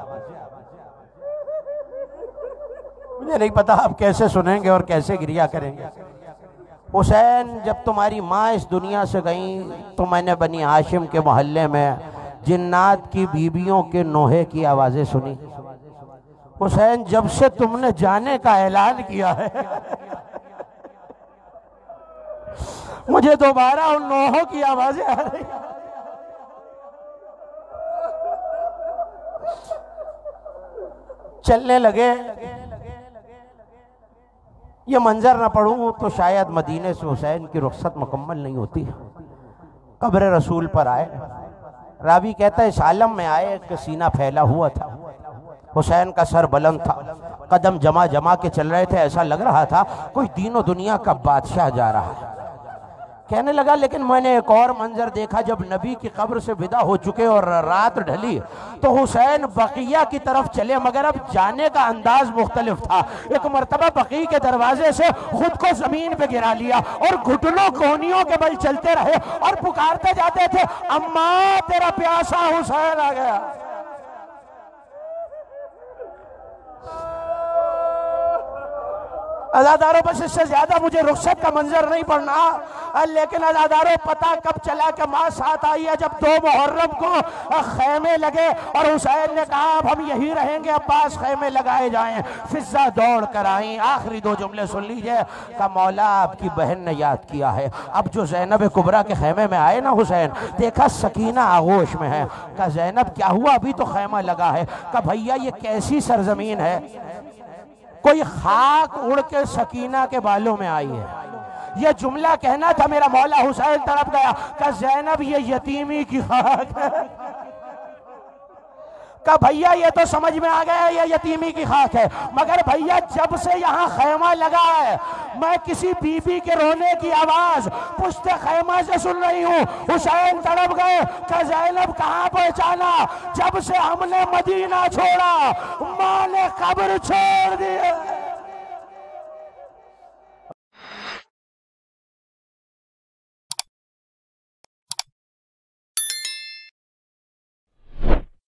मुझे नहीं पता आप कैसे सुनेंगे और कैसे गिरिया करेंगे। हुसैन जब तुम्हारी माँ इस दुनिया से गई तो मैंने बनी हाशिम के मोहल्ले में जिन्नात की बीबियों के नोहे की आवाजें सुनी। हुसैन जब से तुमने जाने का ऐलान किया है मुझे दोबारा उन नोहों की आवाजें आ रही। चलने लगे, ये मंजर ना पढ़ूं तो शायद मदीने से हुसैन की रुखसत मुकम्मल नहीं होती। कब्र रसूल पर आए, रावी कहता है इस आलम में आए कि सीना फैला हुआ था, हुसैन का सर बुलंद था, कदम जमा जमा के चल रहे थे, ऐसा लग रहा था कोई दीनों दुनिया का बादशाह जा रहा है। कहने लगा लेकिन मैंने एक और मंजर देखा, जब नबी की कब्र से विदा हो चुके और रात ढली तो हुसैन बकिया की तरफ चले, मगर अब जाने का अंदाज मुख्तलिफ था। एक मर्तबा बकी के दरवाजे से खुद को जमीन पे गिरा लिया और घुटनों कोहनियों के बल चलते रहे और पुकारते जाते थे अम्मा तेरा प्यासा हुसैन आ गया। अज़ादारों बस इससे ज्यादा मुझे रुखसत का मंजर नहीं पड़ना, लेकिन अज़ादारों पता कब चला कि माँ साथ आई है जब 2 मुहर्रम को खैमे लगे और हुसैन ने कहा अब हम यही रहेंगे, अब्बास खैमे लगाए जाएं। फिजा दौड़ कर आई, आखिरी 2 जुमले सुन लीजिए। का मौला आपकी बहन ने याद किया है। अब जो ज़ैनब कुबरा के खैमे में आए ना हुसैन, देखा सकीना आगोश में है। का ज़ैनब क्या हुआ, अभी तो खैमा लगा है। का भैया ये कैसी सरजमीन है, कोई खाक उड़ के सकीना के बालों में आई है। ये जुमला कहना था, मेरा मौला हुसैन तड़प गया। का ज़ैनब ये यतीमी की खाक है। का भैया ये तो समझ में आ गया ये यतीमी की खाक है, मगर भैया जब से यहाँ खैमा लगा है मैं किसी बीबी के रोने की आवाज पुश्ते खैमा से सुन रही हूँ। हुसैन तड़प गए। का ज़ैनब कहाँ पहचाना, जब से हमने मदीना छोड़ा माँ ने कब्र छोड़ दी।